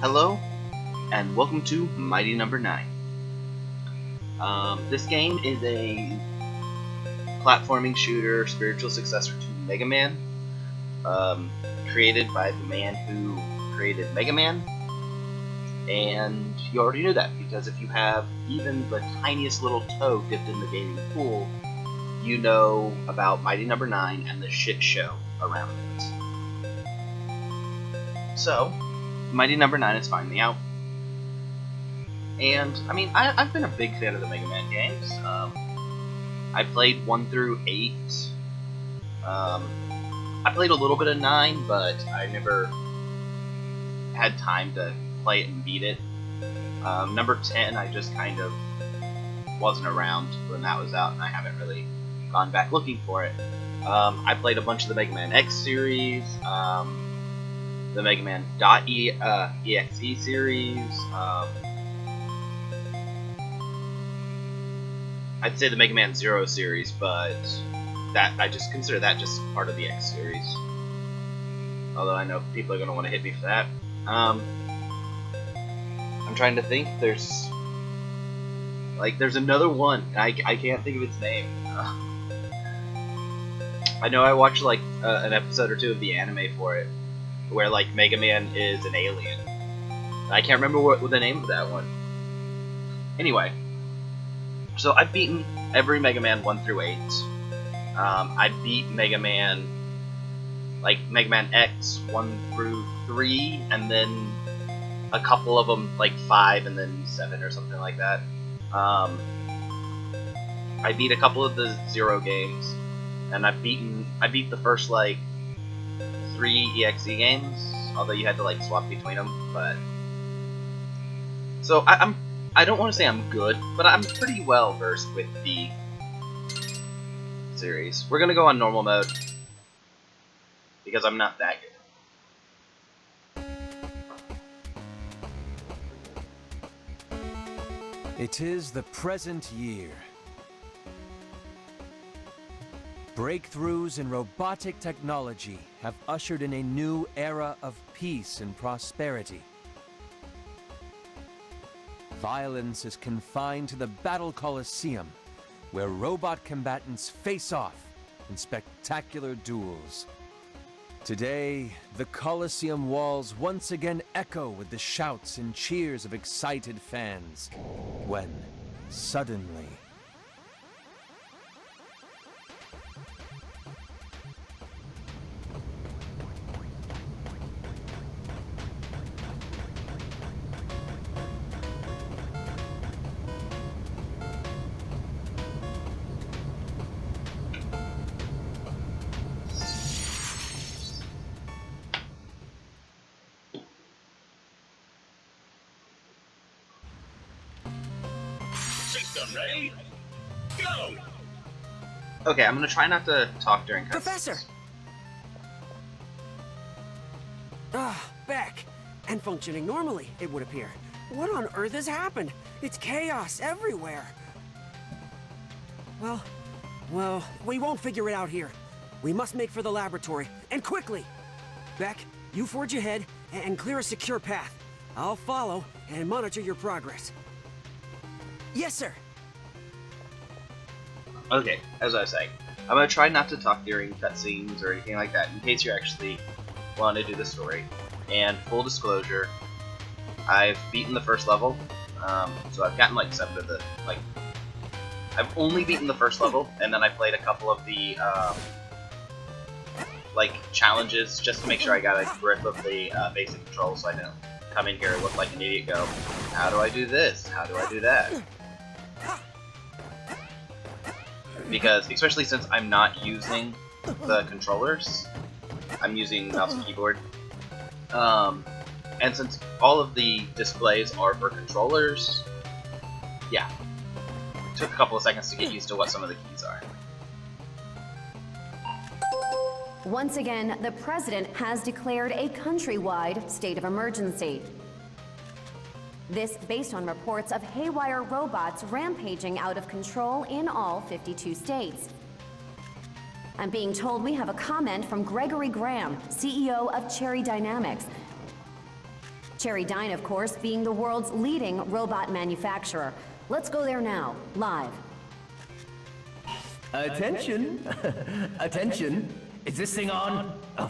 Hello, and welcome to Mighty Number 9. This game is a platforming shooter, spiritual successor to Mega Man, created by the man who created Mega Man. And you already knew that, because if you have even the tiniest little toe dipped in the gaming pool, you know about Mighty Number 9 and the shit show around it. So, Mighty Number 9 is finally out. And, I mean, I've been a big fan of the Mega Man games. I played 1 through 8. I played a little bit of 9, but I never had time to play it and beat it. Number 10, I just kind of wasn't around when that was out, and I haven't really gone back looking for it. I played a bunch of the Mega Man X series, the Mega Man .exe series, I'd say the Mega Man Zero series, but that I just consider that just part of the X series. Although I know people are going to want to hit me for that. I'm trying to think. There's another one. I can't think of its name. I know I watched like an episode or two of the anime for it, where like Mega Man is an alien. I can't remember what the name of that one. Anyway. So I've beaten every Mega Man 1 through 8. I beat Mega Man X 1 through 3, and then a couple of them like 5 and then 7 or something like that. I beat a couple of the Zero games, and I beat the first like 3 EXE games, although you had to like swap between them. But so I don't want to say I'm good, but I'm pretty well versed with the series. We're gonna go on normal mode, because I'm not that good. It is the present year. Breakthroughs in robotic technology have ushered in a new era of peace and prosperity. Violence is confined to the Battle Coliseum, where robot combatants face off in spectacular duels. Today, the Coliseum walls once again echo with the shouts and cheers of excited fans, when, suddenly... System ready? Go! Okay, I'm gonna try not to talk during cutscenes. Professor! Back! And functioning normally, it would appear. What on earth has happened? It's chaos everywhere. Well, we won't figure it out here. We must make for the laboratory, and quickly! Beck, you forge ahead and clear a secure path. I'll follow and monitor your progress. Yes, sir! Okay, as I was saying, I'm gonna try not to talk during cutscenes or anything like that, in case you actually want to do the story. And full disclosure, I've beaten the first level, so I've gotten like 7 of the, I've only beaten the first level, and then I played a couple of the, challenges, just to make sure I got a grip of the basic controls, so I don't come in here and look like an idiot go, how do I do this? How do I do that? Because, especially since I'm not using the controllers, I'm using mouse and keyboard. And since all of the displays are for controllers, yeah, it took a couple of seconds to get used to what some of the keys are. Once again, the president has declared a countrywide state of emergency. This based on reports of haywire robots rampaging out of control in all 52 states. I'm being told we have a comment from Gregory Graham, CEO of Cherry Dynamics. Cherrydyne, of course, being the world's leading robot manufacturer. Let's go there now, live. Attention! Attention! Is this thing on? Oh.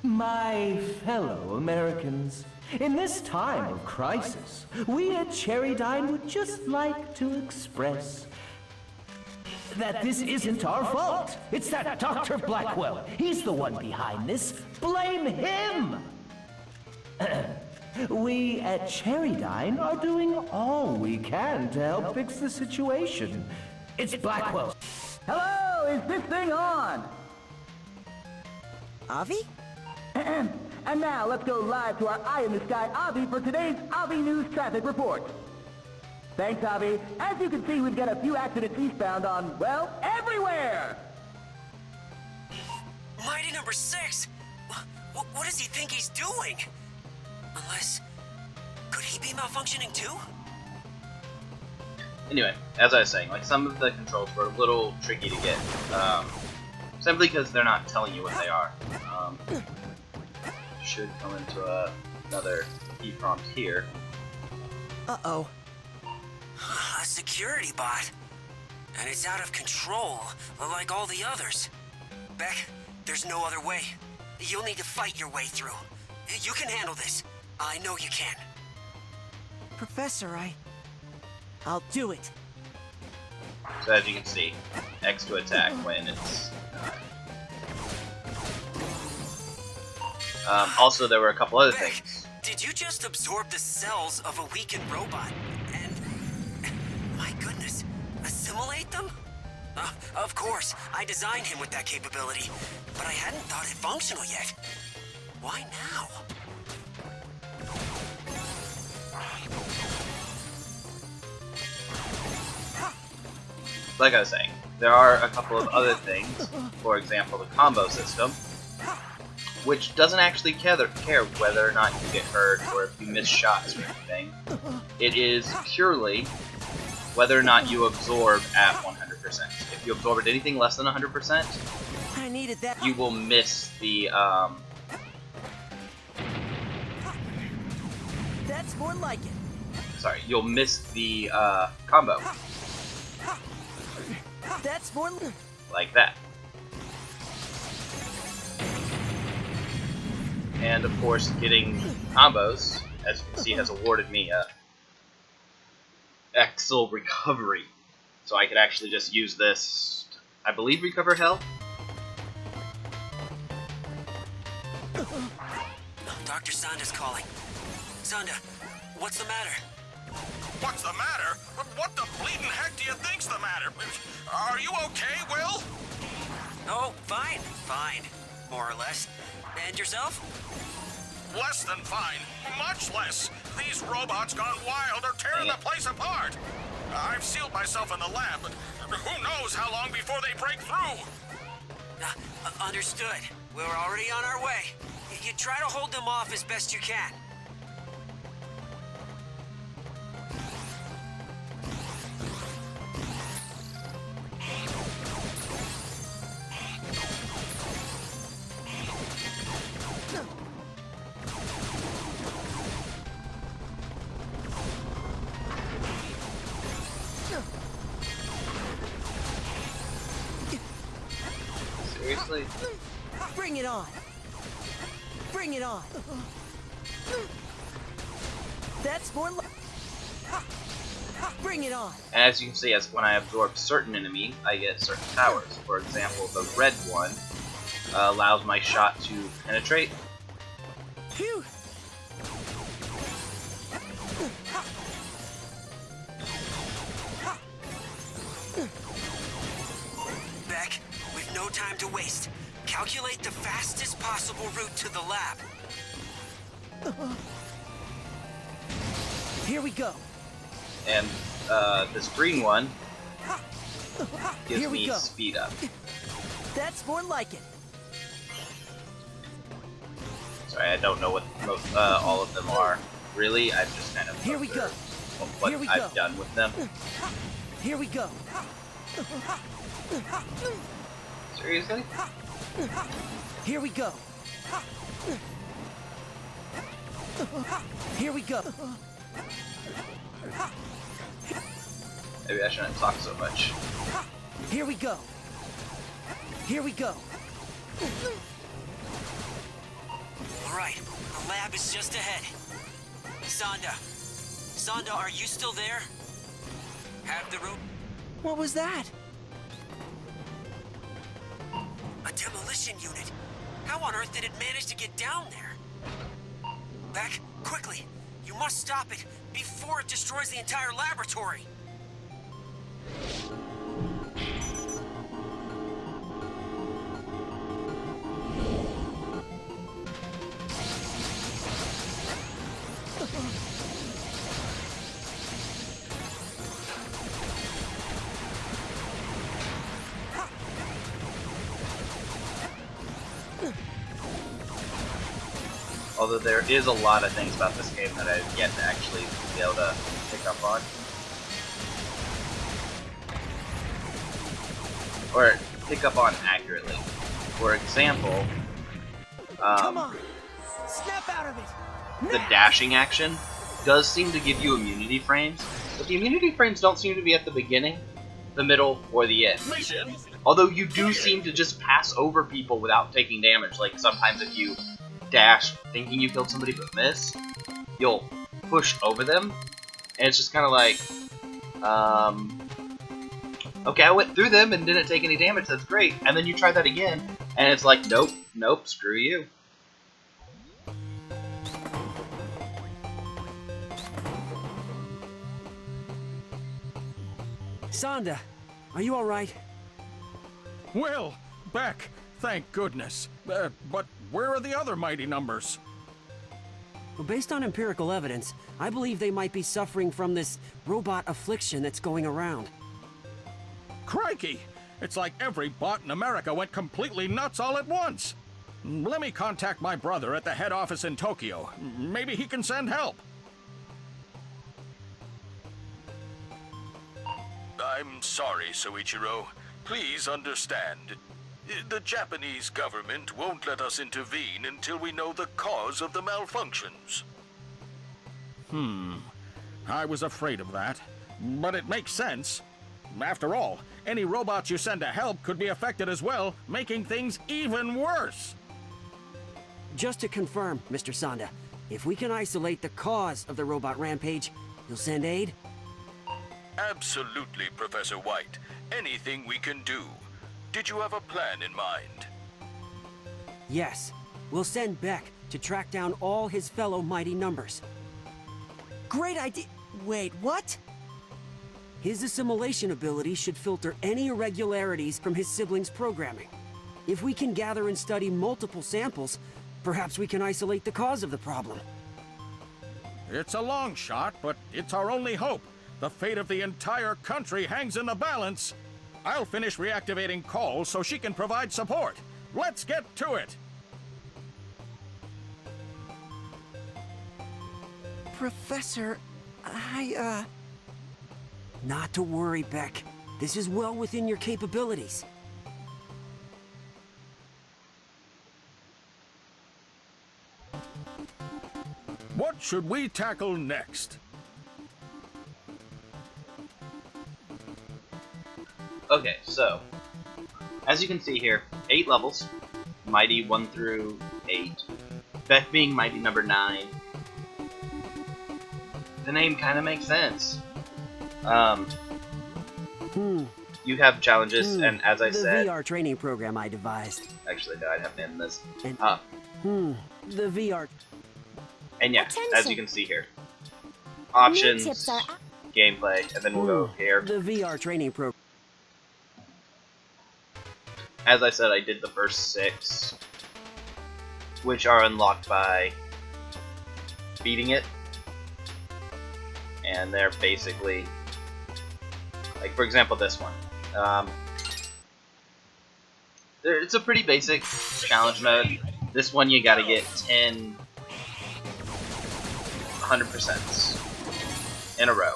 My fellow Americans, in this time of crisis, we at Cherrydyne would just like to express that this isn't our fault. It's that Dr. Blackwell. He's the one behind this. Blame him! We at Cherrydyne are doing all we can to help fix the situation. It's Blackwell. Hello, is this thing on? Avi? And now let's go live to our Eye in the Sky Avi for today's Avi News Traffic Report. Thanks, Avi. As you can see, we've got a few accidents eastbound on, well, everywhere! Mighty number 6? What does he think he's doing? Unless... could he be malfunctioning too? Anyway, as I was saying, like, some of the controls were a little tricky to get, simply because they're not telling you what they are. Should come into another key prompt here. Uh-oh. A security bot. And it's out of control, like all the others. Beck, there's no other way. You'll need to fight your way through. You can handle this. I know you can. Professor, I'll do it. So as you can see, X to attack when it's... also, there were a couple other Beck, things. did you just absorb the cells of a weakened robot and... my goodness, assimilate them? Of course, I designed him with that capability, but I hadn't thought it functional yet. Why now? Like I was saying, there are a couple of other things. For example, the combo system, which doesn't actually care whether or not you get hurt or if you miss shots or anything. It is purely whether or not you absorb at 100%. If you absorb at anything less than 100%, I needed that. you will miss the, That's more like it. sorry, you'll miss the, combo. That's more Like that. And of course, getting combos, as you can see, has awarded me a Axel recovery. So I could actually just use this, I believe, recover health? Dr. Zonda's calling. Zonda, what's the matter? What's the matter? What the bleeding heck do you think's the matter? Are you okay, Will? Oh, fine. More or less. And yourself? Less than fine. Much less. These robots gone wild are tearing the place apart. I've sealed myself in the lab, but who knows how long before they break through? Understood. We're already on our way. You try to hold them off as best you can. Seriously? Bring it on. Bring it on. That's more like... Bring it on. And as you can see, as when I absorb certain enemy, I get certain towers. For example, the red one allows my shot to penetrate. Phew. Beck, we've no time to waste. Calculate the fastest possible route to the lab. Here we go. And this green one gives Here we me go. speed up. That's more like it. Sorry, I don't know what most, all of them are. Really, I've just kind of Here we go. what Here we I've go. done with them. Here we go. Seriously? Here we go. Here we go. Maybe I shouldn't talk so much. Here we go. Here we go. All right, the lab is just ahead. Sonda, are you still there? Have the rope. What was that? A demolition unit. How on earth did it manage to get down there? Beck, quickly. You must stop it before it destroys the entire laboratory. Although there is a lot of things about this game that I've yet to actually be able to pick up on. Or pick up on accurately. For example, Come on! Snap out of it! the dashing action does seem to give you immunity frames, but the immunity frames don't seem to be at the beginning, the middle, or the end. Although you do seem to just pass over people without taking damage, like sometimes if you dash thinking you killed somebody but miss, you'll push over them, and it's just kind of like, okay, I went through them and didn't take any damage, that's great, and then you try that again, and it's like, nope, screw you. Sonda, are you all right? Will, Beck, thank goodness. But where are the other mighty numbers? Well, based on empirical evidence, I believe they might be suffering from this robot affliction that's going around. Crikey! It's like every bot in America went completely nuts all at once. Let me contact my brother at the head office in Tokyo. Maybe he can send help. I'm sorry, Soichiro. Please understand. The Japanese government won't let us intervene until we know the cause of the malfunctions. I was afraid of that. But it makes sense. After all, any robots you send to help could be affected as well, making things even worse. Just to confirm, Mr. Sonda, if we can isolate the cause of the robot rampage, you'll send aid? Absolutely, Professor White. Anything we can do. Did you have a plan in mind? Yes. We'll send Beck to track down all his fellow mighty numbers. Great idea! Wait, what? His assimilation ability should filter any irregularities from his siblings' programming. If we can gather and study multiple samples, perhaps we can isolate the cause of the problem. It's a long shot, but it's our only hope. The fate of the entire country hangs in the balance. I'll finish reactivating Cole so she can provide support. Let's get to it! Professor, Not to worry, Beck. This is well within your capabilities. What should we tackle next? Okay, so, as you can see here, 8 levels, Mighty 1 through 8, Beck being Mighty number 9. The name kind of makes sense. You have challenges, and as I said... The VR training program I devised. Actually, no, I'd have to end this. And, the VR... And yeah, Attention. as you can see here, options, Tips are gameplay, and then we'll go here. The VR training program. As I said, I did the first 6, which are unlocked by beating it. And they're basically, like for example this one. It's a pretty basic challenge mode. This one you gotta get 10 100% in a row.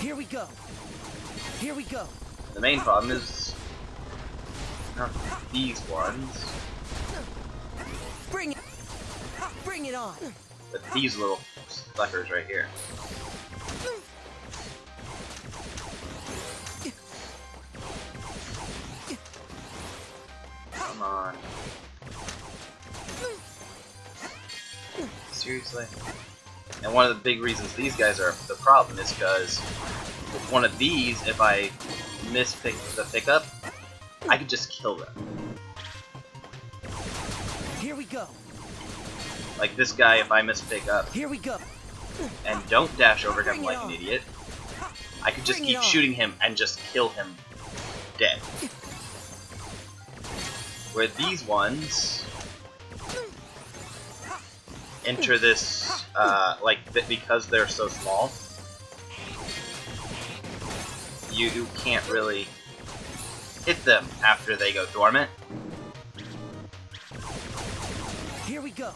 Here we go. Here we go. The main problem is not these ones. Bring it! Bring it on! with these little suckers right here. Come on. Seriously? And one of the big reasons these guys are the problem is because with one of these, if I mispick the pickup, I could just kill them. Here we go. Like this guy, if I mispick up Here we go. and don't dash over him Bring it like on. an idiot, I could just Bring it keep on. shooting him and just kill him dead. Where these ones enter this, because they're so small, you can't really hit them after they go dormant. Here we go.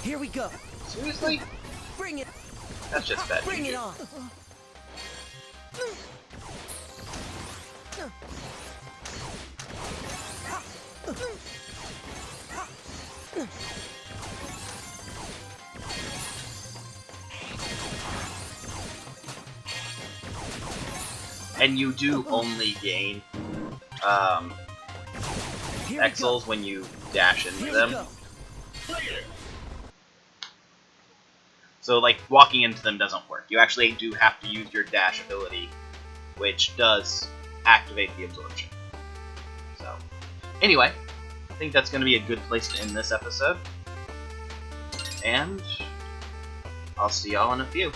Here we go. Seriously? Bring it. That's just bad. Bring it juju. on. And you do only gain Here we go. Exils when you dash into Here them. we go. So, like, walking into them doesn't work. You actually do have to use your dash ability, which does activate the absorption. So, anyway, I think that's going to be a good place to end this episode. And I'll see y'all in a few.